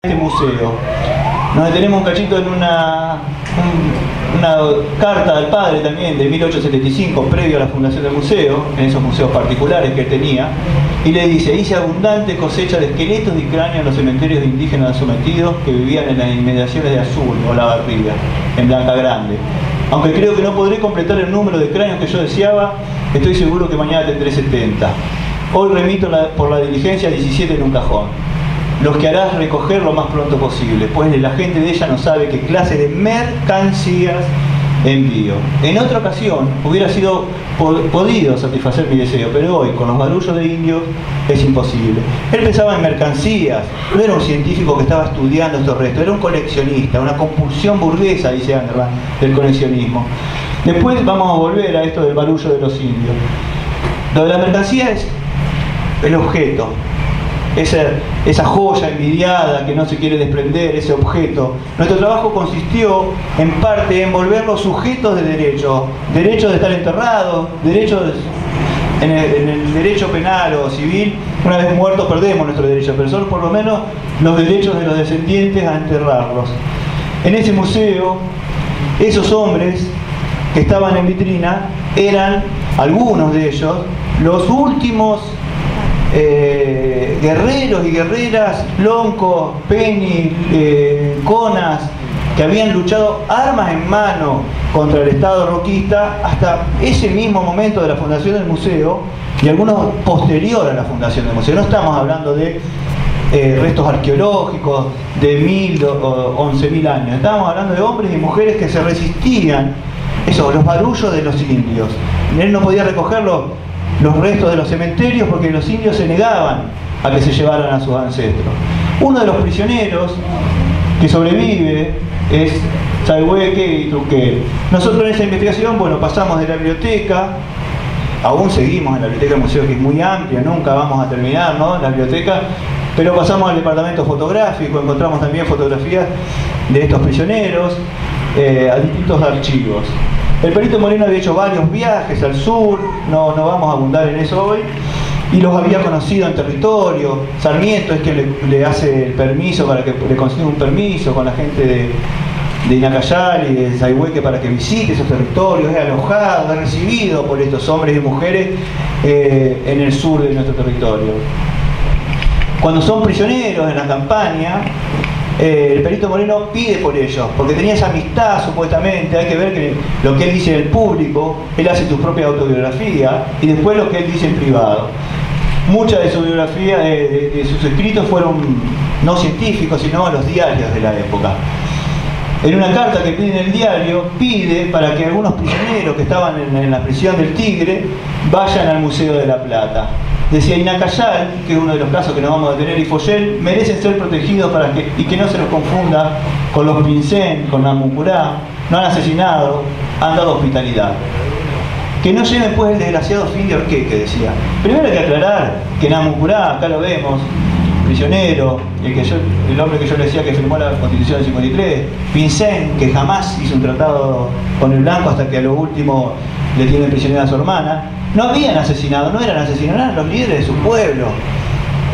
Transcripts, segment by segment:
Este museo. Nos detenemos un cachito en una carta del padre también de 1875, previo a la fundación del museo, en esos museos particulares que tenía, y le dice: hice abundante cosecha de esqueletos y cráneos en los cementerios de indígenas sometidos que vivían en las inmediaciones de Azul o La Barriga, en Blanca Grande. Aunque creo que no podré completar el número de cráneos que yo deseaba, estoy seguro que mañana tendré 70. Hoy remito por la diligencia 17 en un cajón. Los que harás recoger lo más pronto posible, pues la gente de ella no sabe qué clase de mercancías envío. En otra ocasión hubiera sido podido satisfacer mi deseo, pero hoy, con los barullos de indios, es imposible. Él pensaba en mercancías, no era un científico que estaba estudiando estos restos, era un coleccionista, una compulsión burguesa, dice Anderman, del coleccionismo. Después vamos a volver a esto del barullo de los indios. Lo de la mercancía es el objeto. Esa joya envidiada que no se quiere desprender, ese objeto. Nuestro trabajo consistió en parte en volver los sujetos de derecho de estar enterrados, derechos en el derecho penal o civil. Una vez muertos perdemos nuestro derecho, pero son por lo menos los derechos de los descendientes a enterrarlos. En ese museo, esos hombres que estaban en vitrina eran, algunos de ellos, los últimos guerreros y guerreras, Lonco, Penny, Conas, que habían luchado armas en mano contra el Estado roquista hasta ese mismo momento de la fundación del museo, y algunos posterior a la fundación del museo. No estamos hablando de restos arqueológicos de 1000 o 11.000 años, estamos hablando de hombres y mujeres que se resistían, los barullos de los indios. Él no podía recoger los restos de los cementerios porque los indios se negaban a que se llevaran a sus ancestros. Uno de los prisioneros que sobrevive es Sayhueque y Truquel. Nosotros en esa investigación, pasamos de la biblioteca, aún seguimos en la biblioteca del museo, que es muy amplia, nunca vamos a terminar, ¿no?, la biblioteca, pero pasamos al departamento fotográfico, encontramos también fotografías de estos prisioneros, a distintos archivos. El perito Moreno había hecho varios viajes al sur, no vamos a abundar en eso hoy, y los había conocido en territorio. Sarmiento es que le hace el permiso para que le consiga un permiso con la gente de Inacayal y de Sayhueque para que visite esos territorios, es alojado, es recibido por estos hombres y mujeres en el sur de nuestro territorio. Cuando son prisioneros en la campaña, el perito Moreno pide por ellos, porque tenía esa amistad supuestamente. Hay que ver que lo que él dice en el público, él hace su propia autobiografía, y después lo que él dice en privado. Mucha de su biografía, de sus escritos, fueron no científicos, sino los diarios de la época. En una carta que pide en el diario, pide para que algunos prisioneros que estaban en la prisión del Tigre vayan al Museo de la Plata. Decía: Inacayal, que es uno de los casos que nos vamos a tener, y Foyel merecen ser protegidos y que no se los confunda con los Pincén, con Namucurá. No han asesinado, han dado hospitalidad. Que no lleven pues el desgraciado fin de Orqueque, decía. Primero hay que aclarar que Namucurá, acá lo vemos, prisionero, el hombre que yo le decía que firmó la Constitución del 53, Pincén, que jamás hizo un tratado con el blanco hasta que a lo último le tienen prisionera a su hermana, no habían asesinado, no eran asesinados, eran los líderes de su pueblo.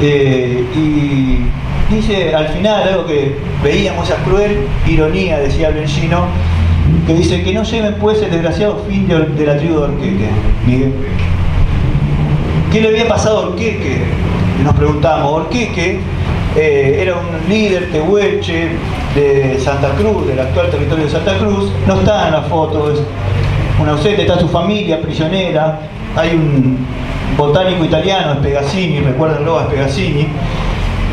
Y dice al final algo que veíamos, esa cruel ironía, decía Blanchino, que dice: que no lleven pues el desgraciado fin de la tribu de Orqueque. Miguel, ¿qué le había pasado a Orqueque? Nos preguntamos. Orqueque era un líder tehuelche de Santa Cruz, del actual territorio de Santa Cruz. No está en la foto, es un ausente, está su familia prisionera. Hay un botánico italiano, Spegazzini, recuérdenlo a Spegazzini.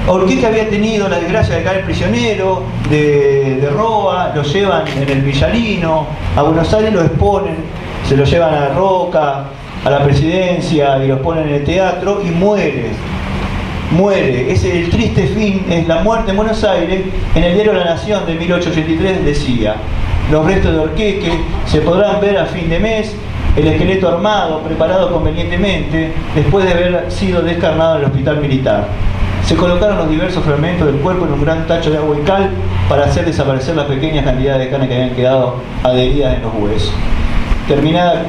Orqueque había tenido la desgracia de caer prisionero de Roa, lo llevan en el Villarino, a Buenos Aires lo exponen, se lo llevan a Roca, a la presidencia, y lo ponen en el teatro, y muere. El triste fin es la muerte en Buenos Aires. En el diario La Nación de 1883 decía: los restos de Orqueque se podrán ver a fin de mes, el esqueleto armado, preparado convenientemente, después de haber sido descarnado en el hospital militar. Se colocaron los diversos fragmentos del cuerpo en un gran tacho de agua y cal para hacer desaparecer las pequeñas cantidades de carne que habían quedado adheridas en los huesos. terminada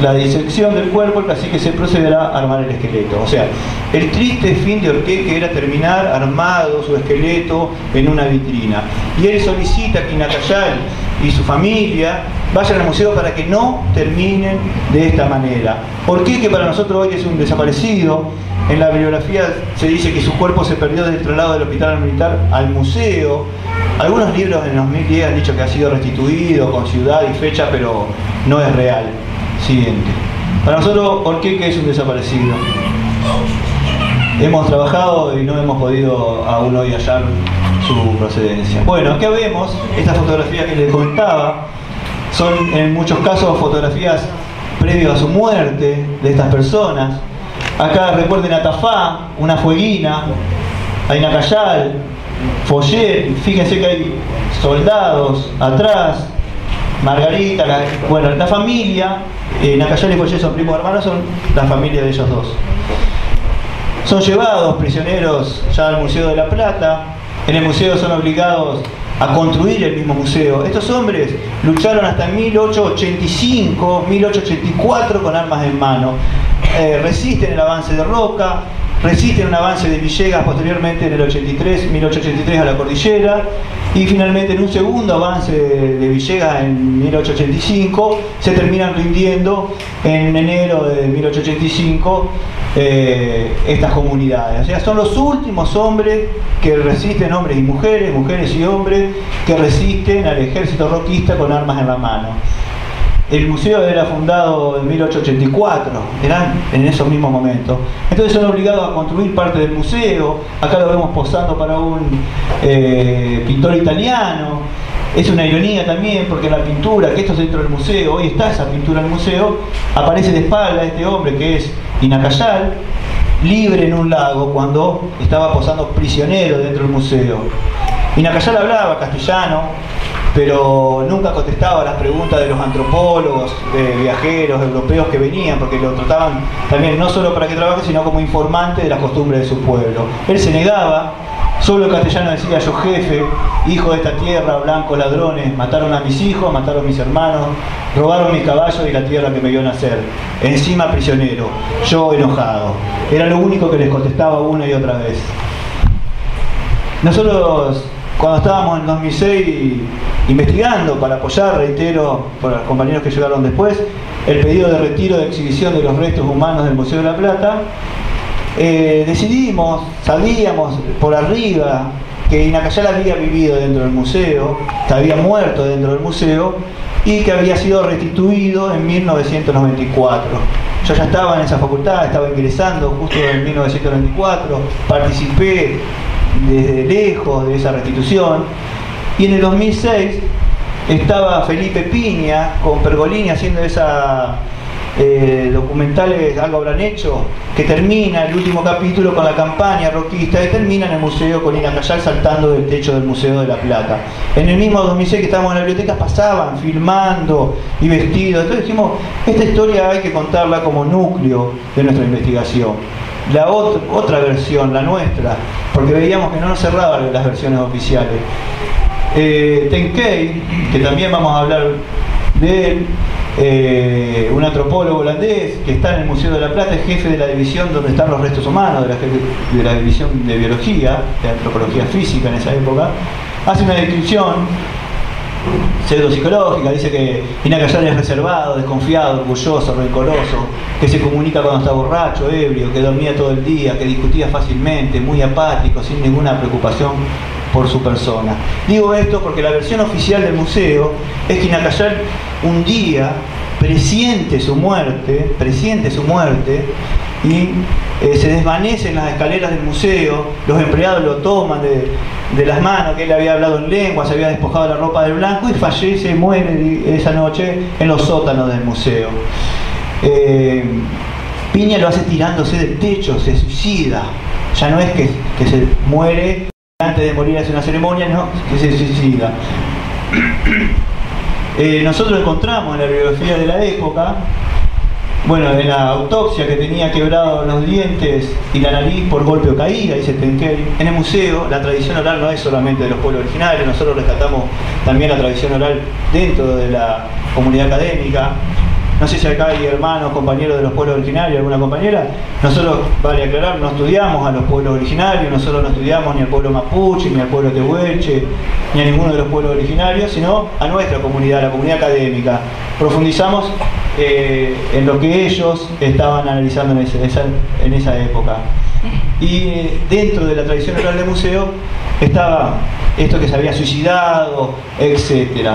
la disección del cuerpo, el cacique se procederá a armar el esqueleto. O sea, el triste fin de Orqueque era terminar armado su esqueleto en una vitrina. Y él solicita que Inacayal y su familia vayan al museo para que no terminen de esta manera. Orqueque para nosotros hoy es un desaparecido. En la bibliografía se dice que su cuerpo se perdió del traslado del hospital militar al museo. Algunos libros en 2010 han dicho que ha sido restituido con ciudad y fecha, pero no es real. Siguiente. Para nosotros Orqueque es un desaparecido. Hemos trabajado y no hemos podido aún hoy hallar su procedencia. Bueno, acá vemos estas fotografías que les comentaba. Son en muchos casos fotografías previas a su muerte de estas personas. Acá recuerden a Tafá, una fueguina, a Inacayal, Follet, fíjense que hay soldados atrás, Margarita, bueno, la familia, Inacayal y Follet son primos hermanos, son la familia de ellos dos. Son llevados prisioneros ya al Museo de la Plata. En el museo son obligados a construir el mismo museo. Estos hombres lucharon hasta 1885, 1884 con armas en mano. Resisten el avance de Roca, resisten un avance de Villegas posteriormente en el 1883 a la cordillera, y finalmente en un segundo avance de Villegas en 1885 se terminan rindiendo en enero de 1885 estas comunidades. O sea, son los últimos hombres que resisten, hombres y mujeres, mujeres y hombres, que resisten al ejército roquista con armas en la mano. El museo era fundado en 1884, eran en esos mismos momentos. Entonces son obligados a construir parte del museo. Acá lo vemos posando para un pintor italiano. Es una ironía también porque la pintura, que esto es dentro del museo, hoy está esa pintura en el museo, aparece de espalda este hombre que es Inacayal, libre en un lago cuando estaba posando prisionero dentro del museo. Inacayal hablaba castellano, pero nunca contestaba las preguntas de los antropólogos, viajeros, europeos que venían, porque lo trataban también no solo para que trabaje, sino como informante de las costumbres de su pueblo. Él se negaba, solo el castellano decía: yo jefe, hijo de esta tierra, blancos ladrones, mataron a mis hijos, mataron a mis hermanos, robaron mis caballos y la tierra que me vio nacer. Encima prisionero, yo enojado. Era lo único que les contestaba una y otra vez. Nosotros, cuando estábamos en 2006 investigando para apoyar, reitero, por los compañeros que llegaron después, el pedido de retiro de exhibición de los restos humanos del Museo de la Plata, decidimos, sabíamos por arriba que Inacayal había vivido dentro del museo, que había muerto dentro del museo y que había sido restituido en 1994. Yo ya estaba en esa facultad, estaba ingresando justo en 1994, participé desde lejos de esa restitución, y en el 2006 estaba Felipe Piña con Pergolini haciendo esa documentales, algo habrán hecho, que termina el último capítulo con la campaña roquista y termina en el museo con Inacayal saltando del techo del Museo de la Plata. En el mismo 2006 que estábamos en la biblioteca pasaban filmando y vestidos. Entonces dijimos, esta historia hay que contarla como núcleo de nuestra investigación. La otra versión, la nuestra, porque veíamos que no nos cerraban las versiones oficiales. Tenkey, que también vamos a hablar de él, un antropólogo holandés que está en el Museo de la Plata, es jefe de la división donde están los restos humanos, de la división de biología, de antropología física en esa época, hace una descripción pseudopsicológica, dice que Inacayal es reservado, desconfiado, orgulloso, rencoroso, que se comunica cuando está borracho, ebrio, que dormía todo el día, que discutía fácilmente, muy apático, sin ninguna preocupación por su persona. Digo esto porque la versión oficial del museo es que Inacayal un día presiente su muerte y se desvanece en las escaleras del museo. Los empleados lo toman de las manos, que él había hablado en lengua, se había despojado de la ropa de blanco y fallece, muere esa noche en los sótanos del museo. Piña lo hace tirándose del techo, se suicida. Ya no es que se muere antes de morir, hace una ceremonia, no, que se suicida. Nosotros encontramos en la bibliografía de la época, bueno, en la autopsia, que tenía quebrados los dientes y la nariz por golpe o caída, dice Tenkey. En el museo la tradición oral no es solamente de los pueblos originarios, nosotros rescatamos también la tradición oral dentro de la comunidad académica. No sé si acá hay hermanos, compañeros de los pueblos originarios, alguna compañera. Nosotros, vale aclarar, no estudiamos a los pueblos originarios, nosotros no estudiamos ni al pueblo mapuche, ni al pueblo tehuelche, ni a ninguno de los pueblos originarios, sino a nuestra comunidad, la comunidad académica. Profundizamos en lo que ellos estaban analizando en esa época. Y dentro de la tradición oral del museo estaba esto que se había suicidado, etc.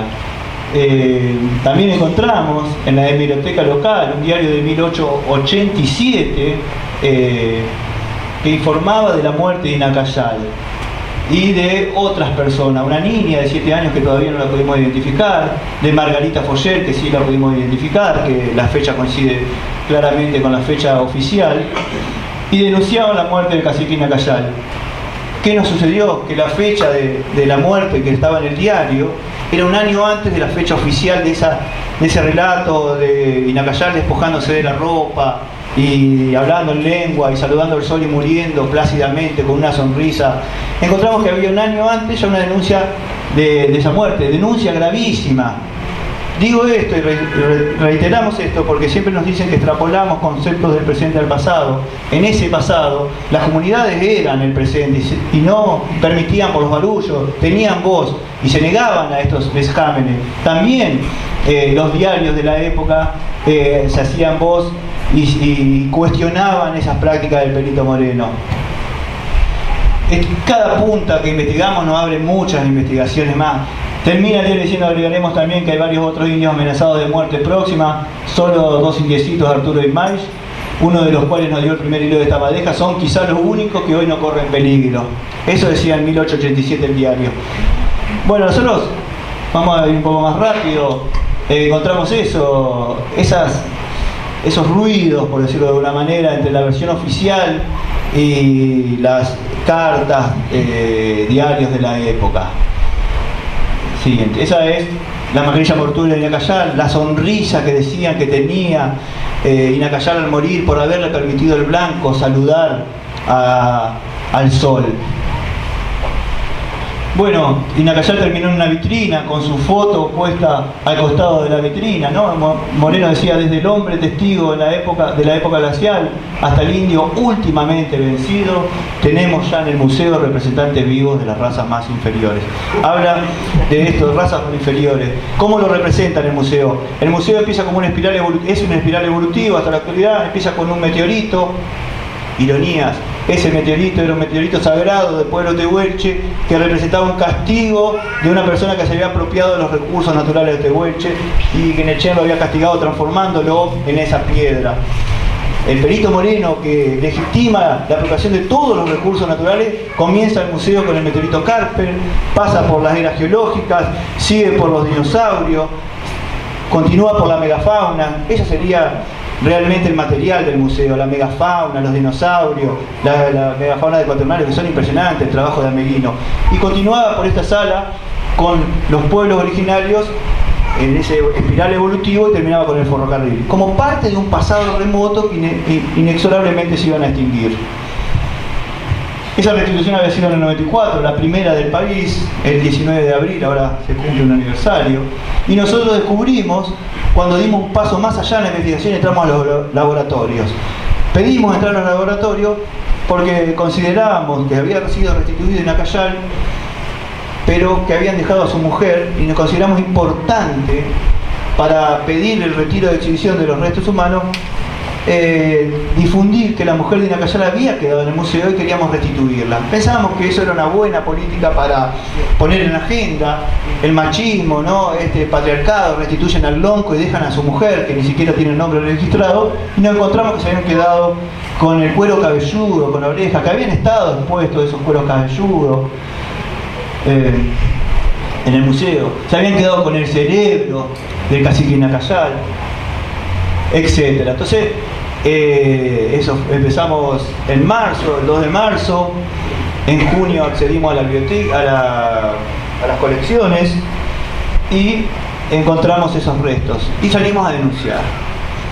También encontramos en la biblioteca local un diario de 1887 que informaba de la muerte de Inacayal y de otras personas, una niña de 7 años que todavía no la pudimos identificar, de Margarita Foller, que sí la pudimos identificar, que la fecha coincide claramente con la fecha oficial, y denunciaban la muerte del cacique Inacayal. ¿Qué nos sucedió? Que la fecha de la muerte que estaba en el diario era un año antes de la fecha oficial de ese relato de Inacayal despojándose de la ropa y hablando en lengua y saludando al sol y muriendo plácidamente con una sonrisa. Encontramos que había un año antes ya una denuncia de esa muerte, denuncia gravísima. Digo esto y reiteramos esto porque siempre nos dicen que extrapolamos conceptos del presente al pasado. En ese pasado las comunidades eran el presente y no permitían por los barullos, tenían voz y se negaban a estos vejámenes. También los diarios de la época se hacían voz y cuestionaban esas prácticas del Perito Moreno. Cada punta que investigamos nos abre muchas investigaciones más. Termina el día diciendo, agregaremos también que hay varios otros indios amenazados de muerte próxima, solo 2 indiecitos, Arturo y Mais, uno de los cuales nos dio el primer hilo de esta madeja, son quizás los únicos que hoy no corren peligro. Eso decía en 1887 el diario. Bueno, nosotros vamos a ir un poco más rápido. Encontramos esos ruidos, por decirlo de alguna manera, entre la versión oficial y las cartas, diarios de la época. Siguiente. Esa es la maquilla mortuoria de Inacayal, la sonrisa que decían que tenía Inacayal al morir por haberle permitido al blanco saludar al sol. Bueno, Inacayal terminó en una vitrina con su foto puesta al costado de la vitrina, ¿no? Moreno decía, desde el hombre testigo de la época glacial hasta el indio últimamente vencido, tenemos ya en el museo representantes vivos de las razas más inferiores. Habla de esto, de razas inferiores. ¿Cómo lo representa en el museo? El museo empieza como una espiral es una espiral evolutiva hasta la actualidad, empieza con un meteorito. Ironías, ese meteorito era un meteorito sagrado del pueblo tehuelche que representaba un castigo de una persona que se había apropiado de los recursos naturales de Tehuelche y que Nechen lo había castigado transformándolo en esa piedra. El Perito Moreno, que legitima la apropiación de todos los recursos naturales, comienza el museo con el meteorito Carper, pasa por las eras geológicas, sigue por los dinosaurios, continúa por la megafauna. Esa sería realmente el material del museo, la megafauna, los dinosaurios, la megafauna de Cuaternario, que son impresionantes, el trabajo de Ameguino. Y continuaba por esta sala con los pueblos originarios en ese espiral evolutivo y terminaba con el ferrocarril, como parte de un pasado remoto que inexorablemente se iban a extinguir. Esa restitución había sido en el 94, la primera del país, el 19 de abril, ahora se cumple un aniversario, y nosotros descubrimos, cuando dimos un paso más allá en la investigación, entramos a los laboratorios. Pedimos entrar a los laboratorios porque considerábamos que había sido restituido Inacayal, pero que habían dejado a su mujer, y nos consideramos importante para pedir el retiro de exhibición de los restos humanos, difundir que la mujer de Inacayal había quedado en el museo y queríamos restituirla. Pensábamos que eso era una buena política para poner en agenda el machismo, ¿no? Este patriarcado, restituyen al lonco y dejan a su mujer, que ni siquiera tiene el nombre registrado, y nos encontramos que se habían quedado con el cuero cabelludo, con la oreja, que habían estado expuestos esos cueros cabelludos en el museo, se habían quedado con el cerebro del cacique Inacayal, etcétera. Entonces, eso empezamos en marzo, el 2 de marzo, en junio accedimos a la biblioteca, a las colecciones y encontramos esos restos y salimos a denunciar.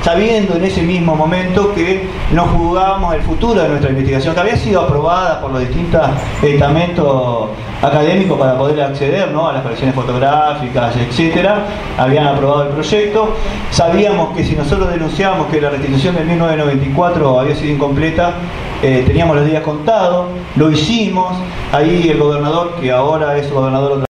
sabiendo en ese mismo momento que nos jugábamos el futuro de nuestra investigación, que había sido aprobada por los distintos estamentos académicos para poder acceder, ¿no?, a las colecciones fotográficas, etcétera. Habían aprobado el proyecto. Sabíamos que si nosotros denunciábamos que la restitución de 1994 había sido incompleta, teníamos los días contados. Lo hicimos. Ahí el gobernador, que ahora es gobernador otra